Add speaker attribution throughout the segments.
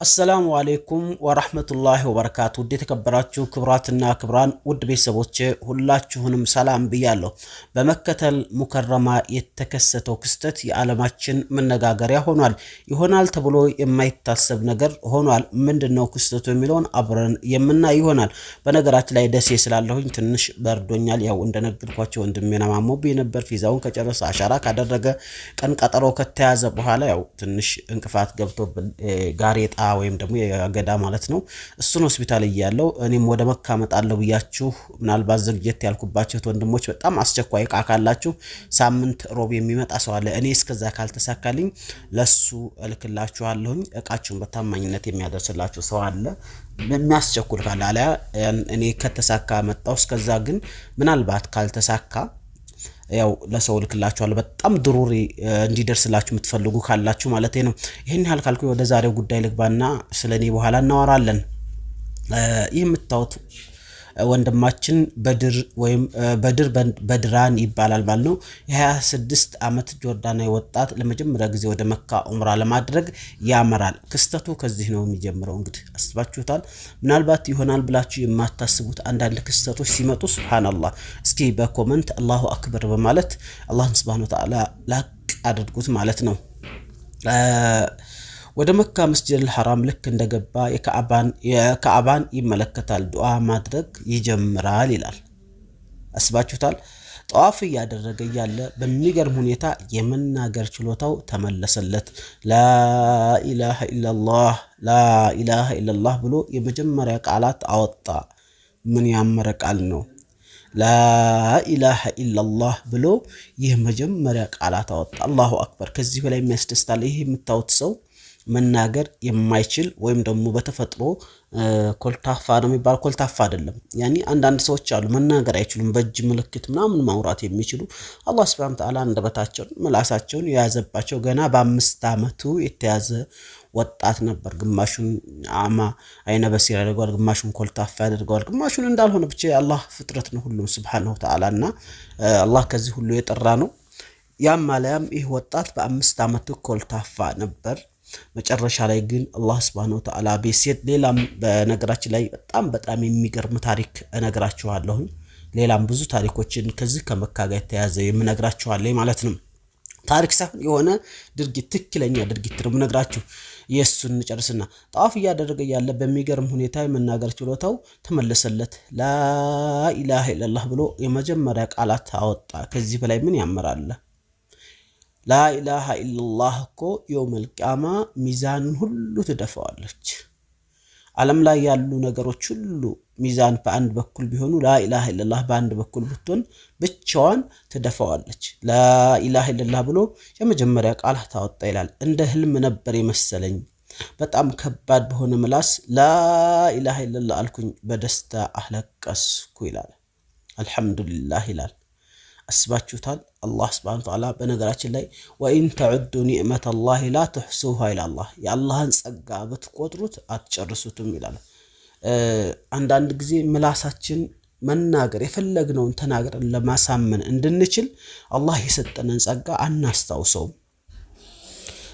Speaker 1: አሰላሙ አለይኩም ወራህመቱላሂ ወበረካቱ። ውድ የተከበራችሁ ክብራትና ክብራን ውድ ቤተሰቦቼ ሁላችሁንም ሰላም ብያለሁ። በመከተል ሙከረማ የተከሰተው ክስተት የዓለማችን መነጋገሪያ ሆኗል። ይሆናል ተብሎ የማይታሰብ ነገር ሆኗል። ምንድነው ክስተቱ የሚለውን አብረን የምናይ ይሆናል። በነገራችን ላይ ደሴ ስላለሁኝ ትንሽ በርዶኛል። ያው እንደነገርኳችሁ ወንድሜና ማሞብኝ ነበር። ፊዛውን ከጨረሰ አሻራ ካደረገ ቀን ቀጠሮ ከተያዘ በኋላ ያው ትንሽ እንቅፋት ገብቶብን ጋሬጣ ወይም ደግሞ የአገዳ ማለት ነው። እሱን ሆስፒታል እያለው እኔም ወደ መካ መጣለው ብያችሁ ምናልባት ዘግጀት ያልኩባችሁ ወንድሞች በጣም አስቸኳይ ዕቃ ካላችሁ ሳምንት ሮብ የሚመጣ ሰው አለ። እኔ እስከዛ ካልተሳካልኝ ለሱ እልክላችኋለሁኝ። ዕቃችሁን በታማኝነት የሚያደርስላችሁ ሰው አለ። የሚያስቸኩል ካለ አለ እኔ ከተሳካ መጣው። እስከዛ ግን ምናልባት ካልተሳካ ያው ለሰው ልክላችኋለሁ። በጣም ድሩሪ እንዲደርስላችሁ የምትፈልጉ ካላችሁ ማለት ነው። ይሄን ያህል ካልኩ ወደ ዛሬው ጉዳይ ልግባና ስለኔ በኋላ እናወራለን። ይህ የምታዩት ወንድማችን በድር ወይም በድራን ይባላል ማለት ነው። የ26 ዓመት ጆርዳናዊ ወጣት ለመጀመሪያ ጊዜ ወደ መካ ዑምራ ለማድረግ ያመራል። ክስተቱ ከዚህ ነው የሚጀምረው። እንግዲህ አስባችሁታል። ምናልባት ይሆናል ብላችሁ የማታስቡት አንዳንድ ክስተቶች ሲመጡ ሱብሃንአላህ፣ እስኪ በኮሜንት አላሁ አክበር በማለት አላህን ሱብሃነሁ ወተዓላ ላቅ አድርጉት ማለት ነው። ወደ መካ መስጂድ አልሐራም ልክ እንደገባ የካዕባን ይመለከታል። ዱዓ ማድረግ ይጀምራል ይላል። አስባችሁታል። ጧፍ ያደረገ ያለ በሚገርም ሁኔታ የመናገር ችሎታው ተመለሰለት። ላኢላሃ ኢላላህ ብሎ የመጀመሪያ ቃላት አወጣ። ምን ያመረ ቃል ነው! ላኢላሃ ኢላላህ ብሎ የመጀመሪያ ቃላት አወጣ። አላሁ አክበር። ከዚህ በላይ የሚያስደስታል። ይሄ የምታዩት ሰው መናገር የማይችል ወይም ደግሞ በተፈጥሮ ኮልታፋ ነው የሚባል፣ ኮልታፋ አይደለም። ያኒ አንዳንድ ሰዎች አሉ መናገር አይችሉም፣ በእጅ ምልክት ምናምን ማውራት የሚችሉ አላህ Subhanahu Wa Ta'ala እንደበታቸውን ምላሳቸውን የያዘባቸው ገና በ5 ዓመቱ የተያዘ ወጣት ነበር። ግማሹን አማ አይነ በሲር ያደርገዋል፣ ግማሹን ኮልታፋ ያደርገዋል፣ ግማሹን እንዳልሆነ ብቻ የአላህ ፍጥረት ነው ሁሉም Subhanahu Wa Ta'ala እና አላህ ከዚህ ሁሉ የጠራ ነው። ያም ማለያም ይህ ወጣት በ5 ዓመቱ ኮልታፋ ነበር። መጨረሻ ላይ ግን አላህ Subhanahu Wa Ta'ala በሴት ሌላም በነገራችን ላይ በጣም የሚገርም ታሪክ እነግራችኋለሁ። ሌላም ብዙ ታሪኮችን ከዚህ ከመካ ጋር የተያዘ የምነግራችኋለሁ ማለት ነው። ታሪክ ሳይሆን የሆነ ድርጊት፣ ትክክለኛ ድርጊት ነው የምነግራችሁ። የሱን ጨርስና ጧፍ ያደረገ ያለ በሚገርም ሁኔታ የመናገር ችሎታው ተመለሰለት። ላኢላሃ ኢላላህ ብሎ የመጀመሪያ ቃላት አወጣ። ከዚህ በላይ ምን ያመራል? ላኢላሃ ኢላላህ እኮ የውመል ቂያማ ሚዛንን ሁሉ ትደፋዋለች። ዓለም ላይ ያሉ ነገሮች ሁሉ ሚዛን በአንድ በኩል ቢሆኑ ላኢላሃ ኢላላህ በአንድ በኩል ብትሆን ብቻዋን ትደፋዋለች። ላኢላሃ ኢላላህ ብሎ የመጀመሪያ ቃል ታወጣ ይላል። እንደ ህልም ነበር የመሰለኝ። በጣም ከባድ በሆነ ምላስ ላኢላሃ ኢላላህ አልኩኝ፣ በደስታ አለቀስኩ ይላል። አልሐምዱሊላህ ይላል። አስባችሁታል። አላህ Subhanahu Wa Ta'ala በነገራችን ላይ ወኢን ተዑዱ ኒዕመተላሂ ላ ተሕሱሃ ይላል። የአላህን ጸጋ ብትቆጥሩት አትጨርሱትም ይላል። አንዳንድ ጊዜ ምላሳችን መናገር የፈለግነውን ተናግረን ለማሳመን እንድንችል አላህ የሰጠንን ጸጋ አናስታውሰውም።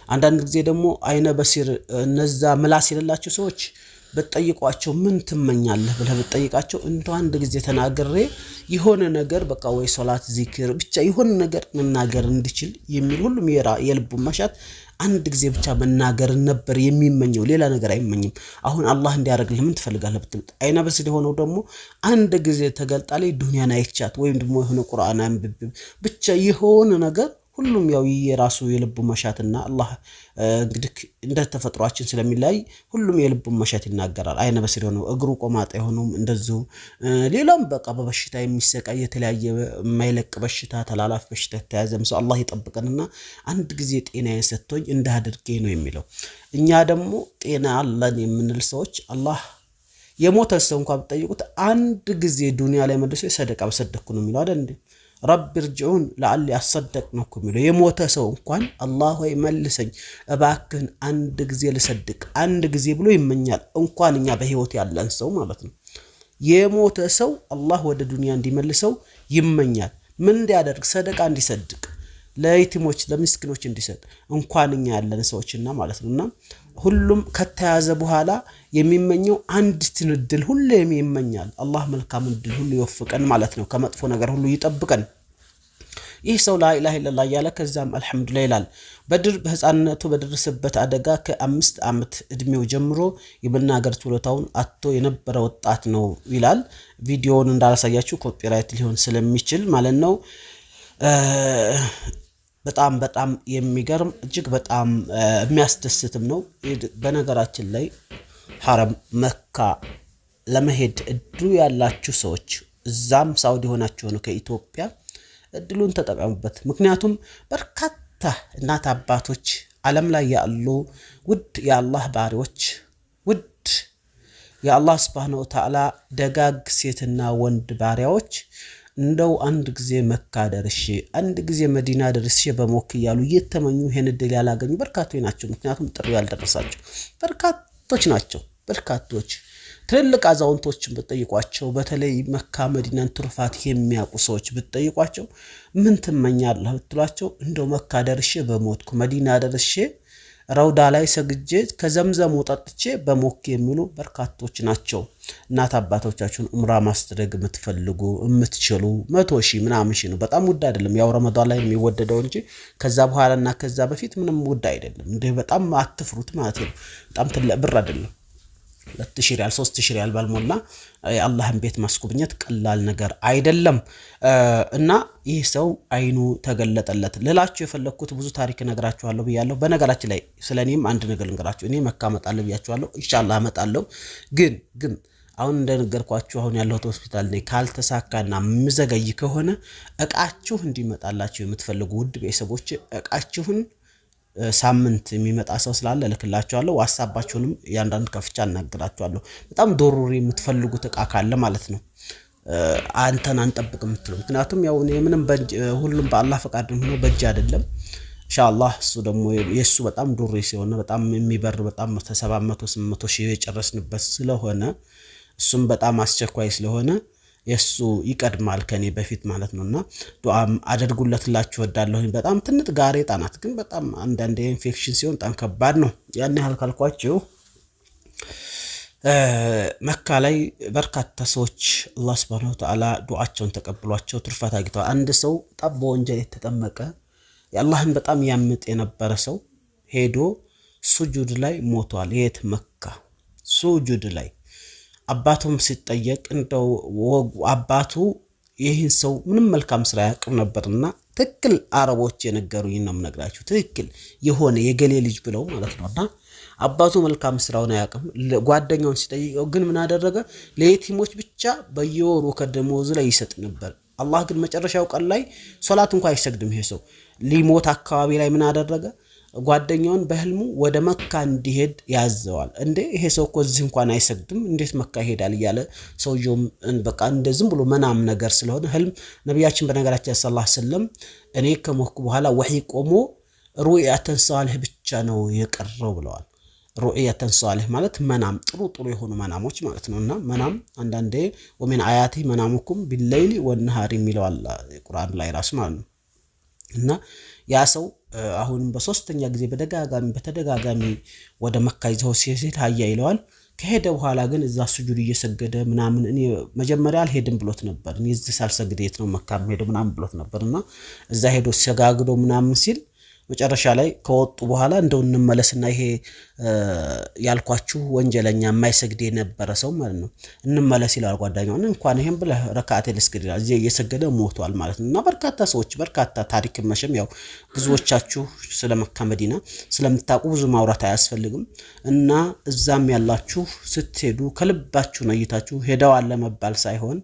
Speaker 1: አንዳንድ ጊዜ ደግሞ አይነ በሲር እነዛ ምላስ የሌላቸው ሰዎች በጠይቋቸው ምን ትመኛለህ ብለህ በጠይቃቸው እንደ አንድ ጊዜ ተናግሬ የሆነ ነገር በቃ ወይ ሶላት ዚክር ብቻ የሆነ ነገር መናገር እንድችል የሚል ሁሉም የልቡ መሻት አንድ ጊዜ ብቻ መናገር ነበር የሚመኘው፣ ሌላ ነገር አይመኝም። አሁን አላህ እንዲያደርግልህ ምን ትፈልጋለህ ብትል አይነ በሲር ሆነው ደግሞ አንድ ጊዜ ተገልጣለይ ዱንያን አይቻት ወይም ደግሞ የሆነ ቁርአን አንብብ ብቻ የሆነ ነገር ሁሉም ያው የራሱ የልቡ መሻትና አላህ እንግዲህ እንደ ተፈጥሯችን ስለሚላይ ሁሉም የልቡ መሻት ይናገራል። አይነ በሲር ሆነው እግሩ ቆማጣ የሆነውም እንደዚሁ፣ ሌላም በቃ በበሽታ የሚሰቃይ የተለያየ የማይለቅ በሽታ ተላላፊ በሽታ ተያዘም ሰው አላህ ይጠብቀንና አንድ ጊዜ ጤናዬን ሰጥቶኝ እንዳድርጌ ነው የሚለው። እኛ ደግሞ ጤና አለን የምንል ሰዎች አላህ የሞተ ሰው እንኳን ብትጠይቁት አንድ ጊዜ ዱንያ ላይ መልሶ ሰደቃ በሰደኩ ነው የሚለው አይደል እንዴ? ረብ ርጅዑን ለዓሊ አሰደቅ ነው የሚለው። የሞተ ሰው እንኳን አላህ ሆይ መልሰኝ እባክህን አንድ ጊዜ ልሰድቅ አንድ ጊዜ ብሎ ይመኛል። እንኳን እኛ በህይወት ያለን ሰው ማለት ነው። የሞተ ሰው አላህ ወደ ዱንያ እንዲመልሰው ይመኛል። ምን እንዲያደርግ? ሰደቃ እንዲሰድቅ፣ ለይቲሞች ለምስኪኖች እንዲሰጥ እንኳን እኛ ያለን ሰዎችና ማለት ነውና ሁሉም ከተያዘ በኋላ የሚመኘው አንዲትን እድል ሁሌም ይመኛል። አላህ መልካም እድል ሁሉ ይወፍቀን ማለት ነው። ከመጥፎ ነገር ሁሉ ይጠብቀን። ይህ ሰው ላኢላሃ ኢለላህ እያለ ከዛም አልሐምዱሊላህ ይላል። በድር በህፃንነቱ በደረሰበት አደጋ ከ5 ዓመት እድሜው ጀምሮ የመናገር ችሎታውን አጥቶ የነበረ ወጣት ነው ይላል። ቪዲዮውን እንዳላሳያችሁ ኮፒራይት ሊሆን ስለሚችል ማለት ነው። በጣም የሚገርም እጅግ በጣም የሚያስደስትም ነው። በነገራችን ላይ ሐረም መካ ለመሄድ እድሉ ያላችሁ ሰዎች እዛም ሳውዲ ሆናችሁ ነው ከኢትዮጵያ እድሉን ተጠቀሙበት። ምክንያቱም በርካታ እናት አባቶች ዓለም ላይ ያሉ ውድ የአላህ ባሪዎች ውድ የአላህ Subhanahu Wa Ta'ala ደጋግ ሴትና ወንድ ባሪያዎች እንደው አንድ ጊዜ መካ ደርሼ አንድ ጊዜ መዲና ደርሼ በሞክ እያሉ እየተመኙ ይሄን እድል ያላገኙ በርካቶች ናቸው። ምክንያቱም ጥሪ ያልደረሳቸው በርካቶች ናቸው። በርካቶች ትልልቅ አዛውንቶችን ብትጠይቋቸው በተለይ መካ መዲናን ትሩፋት የሚያውቁ ሰዎች ብትጠይቋቸው ምን ትመኛለህ ብትሏቸው እንደው መካ ደርሼ በሞትኩ መዲና ደርሼ ረውዳ ላይ ሰግጄ ከዘምዘሙ ጠጥቼ በሞክ የሚሉ በርካቶች ናቸው። እናት አባቶቻችሁን ዑምራ ማስደረግ የምትፈልጉ የምትችሉ 100,000 ምናምን ሺህ ነው። በጣም ውድ አይደለም። ያው ረመዳን ላይ የሚወደደው እንጂ ከዛ በኋላና ከዛ በፊት ምንም ውድ አይደለም። እንደ በጣም አትፍሩት ማለት ነው። በጣም ትልቅ ብር አይደለም። 2,000 ሪያል 3,000 ሪያል ባልሞላ የአላህን ቤት ማስጎብኘት ቀላል ነገር አይደለም። እና ይህ ሰው አይኑ ተገለጠለት። ልላችሁ የፈለኩት ብዙ ታሪክ ነግራችኋለሁ ብያለሁ። በነገራችን ላይ ስለኔም አንድ ነገር ልንገራችሁ። እኔ መካ መጣለሁ ብያችኋለሁ። ኢንሻአላህ መጣለሁ። ግን አሁን እንደነገርኳችሁ አሁን ያለሁት ሆስፒታል ላይ ካልተሳካና ምዘገይ ከሆነ እቃችሁ እንዲመጣላችሁ የምትፈልጉ ውድ ቤተሰቦች እቃችሁን ሳምንት የሚመጣ ሰው ስላለ ልክላችኋለሁ። ዋትስአፓችሁንም ያንዳንድ ከፍቻ እናግራችኋለሁ። በጣም ዶሩሪ የምትፈልጉት እቃ ካለ ማለት ነው። አንተን አንጠብቅ የምትሉ ምክንያቱም ያው ምንም ሁሉም በአላህ ፈቃድ ሆኖ በእጅ አይደለም። ኢንሻአላህ እሱ ደግሞ የሱ በጣም ዱሪ ሲሆን በጣም የሚበር በጣም 700 800 ሺህ የጨረስንበት ስለሆነ እሱም በጣም አስቸኳይ ስለሆነ የሱ ይቀድማል ከኔ በፊት ማለት ነውና ዱዓም አድርጉለትላችሁ ወዳለሁኝ። በጣም ትንጥ ጋሬጣ ናት፣ ግን በጣም አንዳንድ ኢንፌክሽን ሲሆን በጣም ከባድ ነው። ያን ያህል ካልኳችሁ መካ ላይ በርካታ ሰዎች አላህ Subhanahu Wa Ta'ala ዱዓቸውን ተቀብሏቸው ትርፋት አግኝተዋል። አንድ ሰው በጣም በወንጀል የተጠመቀ የአላህን በጣም ያምጥ የነበረ ሰው ሄዶ ሱጁድ ላይ ሞቷል። የት መካ ሱጁድ ላይ አባቱም ሲጠየቅ እንደው አባቱ ይህን ሰው ምንም መልካም ስራ ያቅም ነበርና ትክክል አረቦች የነገሩኝ ነው የምነግራችሁ። ትክክል የሆነ የገሌ ልጅ ብለው ማለት ነውና አባቱ መልካም ስራውን ያቅም ጓደኛውን ሲጠይቀው ግን ምን አደረገ? ለየቲሞች ብቻ በየወሩ ከደሞዙ ላይ ይሰጥ ነበር። አላህ ግን መጨረሻው ቀን ላይ ሶላት እንኳን አይሰግድም። ይሄ ሰው ሊሞት አካባቢ ላይ ምን አደረገ? ጓደኛውን በህልሙ ወደ መካ እንዲሄድ ያዘዋል። እንዴ ይሄ ሰው እኮ እዚህ እንኳን አይሰግድም እንዴት መካ ይሄዳል እያለ ሰውየው በቃ እንደ ዝም ብሎ መናም ነገር ስለሆነ ህልም ነብያችን በነገራችን ሰለላሁ ዐለይሂ ወሰለም እኔ ከሞትኩ በኋላ ወህይ ቆሞ ሩእያተን ሷሊህ ብቻ ነው የቀረው ብለዋል። ሩእያተን ሷሊህ ማለት መናም ጥሩ የሆኑ መናሞች ማለት ነውና መናም አንዳንዴ ወሚን አያቲ መናሙኩም ቢለይሊ ወነሃሪ የሚለዋል ቁርአን ላይ ራስ ማለት ነው። እና ያ ሰው አሁን በሶስተኛ ጊዜ በተደጋጋሚ ወደ መካ ይዘው ሲሄድ ሀያ ይለዋል። ከሄደ በኋላ ግን እዛ ሱጁድ እየሰገደ ምናምን እኔ መጀመሪያ አልሄድም ብሎት ነበር። እኔ እዚህ ሳልሰግድ የት ነው መካ ሄደው ምናምን ብሎት ነበርና እዛ ሄዶ ሲሰጋግዶ ምናምን ሲል መጨረሻ ላይ ከወጡ በኋላ እንደው እንመለስና ይሄ ያልኳችሁ ወንጀለኛ የማይሰግድ የነበረ ሰው ማለት ነው እንመለስ ይላል ጓደኛው። እንኳን ይሄን ብለህ ረካዓት ልስግድ ይላል። እዚህ እየሰገደ ሞቷል ማለት ነው። እና በርካታ ሰዎች በርካታ ታሪክ መሸም ያው ብዙዎቻችሁ ስለ መካ መዲና ስለምታውቁ ብዙ ማውራት አያስፈልግም። እና እዛም ያላችሁ ስትሄዱ ከልባችሁ ነይታችሁ ሄደዋል ለመባል ሳይሆን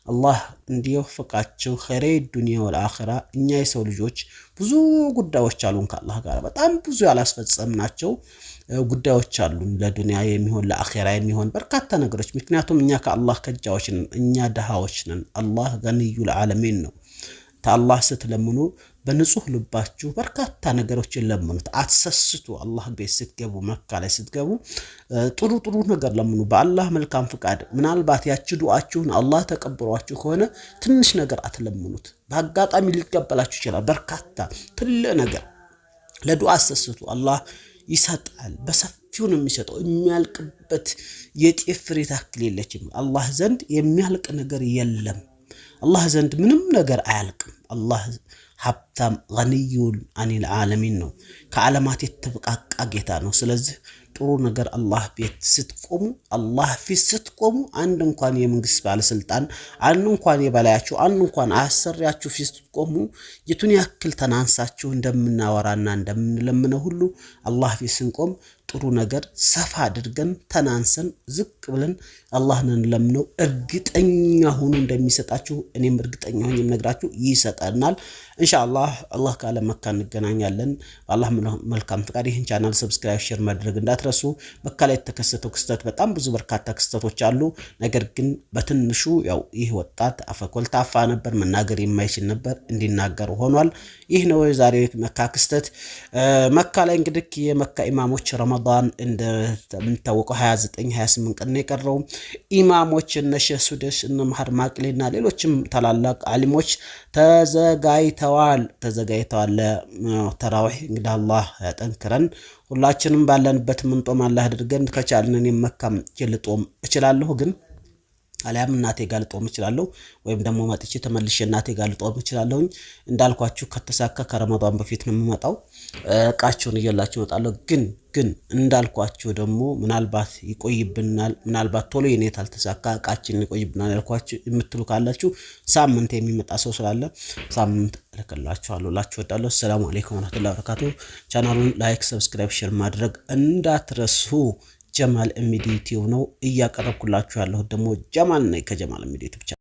Speaker 1: አላህ እንዲወፍቃችሁ ኸይረ ዱንያ ወልአኺራ። እኛ የሰው ልጆች ብዙ ጉዳዮች አሉን ከአላህ ጋር በጣም ብዙ ያላስፈጸምናቸው ጉዳዮች አሉን፣ ለዱንያ የሚሆን ለአኺራ የሚሆን በርካታ ነገሮች። ምክንያቱም እኛ ከአላህ ከጃዎች ነን፣ እኛ ደሃዎች ነን። አላህ ገኒዩል ዓለሚን ነው። ታላህ ስትለምኑ በንጹህ ልባችሁ በርካታ ነገሮችን ለምኑት፣ አትሰስቱ። አላህ ቤት ስትገቡ መካ ላይ ስትገቡ ጥሩ ነገር ለምኑ በአላህ መልካም ፍቃድ። ምናልባት ያቺ ዱዓችሁን አላህ ተቀብሏችሁ ከሆነ ትንሽ ነገር አትለምኑት፣ በአጋጣሚ ሊቀበላችሁ ይችላል። በርካታ ትልቅ ነገር ለዱዓ አትሰስቱ። አላህ ይሰጣል። በሰፊው ነው የሚሰጠው። የሚያልቅበት የጤፍ ፍሬ ታክል የለችም። አላህ ዘንድ የሚያልቅ ነገር የለም። አላህ ዘንድ ምንም ነገር አያልቅም። አላህ ሀብታም ገኒዩን አኒል ዓለሚን ነው። ከዓለማት የተበቃቃ ጌታ ነው። ስለዚህ ጥሩ ነገር አላህ ቤት ስትቆሙ፣ አላህ ፊት ስትቆሙ፣ አንድ እንኳን የመንግስት ባለስልጣን፣ አንድ እንኳን የበላያችሁ፣ አንድ እንኳን አሰሪያችሁ ፊት ስትቆሙ የቱን ያክል ተናንሳችሁ እንደምናወራና እንደምንለምነው ሁሉ አላህ ፊት ስንቆም ጥሩ ነገር ሰፋ አድርገን ተናንሰን ዝቅ ብለን አላህን እንለምነው። እርግጠኛ ሆኖ እንደሚሰጣችሁ እኔም እርግጠኛ ሆኜ የምነግራችሁ ይሰጠናል። ኢንሻአላህ አላህ ካለ መካ እንገናኛለን። በአላህ መልካም ፍቃድ ይህን ቻናል ሰብስክራይብ፣ ሼር ማድረግ እንዳትረሱ። መካ ላይ የተከሰተው ክስተት በጣም ብዙ በርካታ ክስተቶች አሉ። ነገር ግን በትንሹ ያው ይህ ወጣት አፈኮልታፋ ነበር፣ መናገር የማይችል ነበር፣ እንዲናገር ሆኗል። ይህ ነው የዛሬው መካ ክስተት። መካ ላይ እንግዲህ የመካ ኢማሞች ረመዳን እንደምታወቀው 29 28 ቀን ነው የቀረው። ኢማሞች እነ ሼህ ሱደስ እነ መሐር ማቅሌና ሌሎችም ታላላቅ አሊሞች ተዘጋጅተዋል ለተራዊህ። እንግዲህ አላህ ያጠንክረን። ሁላችንም ባለንበት ምንጦም አላህ አድርገን። ከቻልን እኔም መካም ልጦም እችላለሁ ግን አሊያም እናቴ ጋር ልጦም እችላለሁ፣ ወይም ደግሞ መጥቼ ተመልሼ እናቴ ጋር ልጦም እችላለሁ። እንዳልኳችሁ ከተሳካ ከረመዳን በፊት ነው የምመጣው። እቃቸውን እየላችሁ እወጣለሁ። ግን እንዳልኳችሁ ደግሞ ምናልባት ይቆይብናል፣ ምናልባት ቶሎ የኔታ አልተሳካ እቃችን ይቆይብናል ያልኳችሁ የምትሉ ካላችሁ ሳምንት የሚመጣ ሰው ስላለ ሳምንት እልክላችኋለሁ። ላችሁ ሰላም አለይኩም ወራህመቱላሂ ወበረካቱ። ቻናሉን ላይክ፣ ሰብስክራይብ፣ ሼር ማድረግ እንዳትረሱ። ጀማል ሚዲያ ዩቲዩብ ነው እያቀረብኩላችሁ ያለሁት። ደግሞ ጀማል ነኝ ከጀማል ሚዲያ ዩቲዩብ።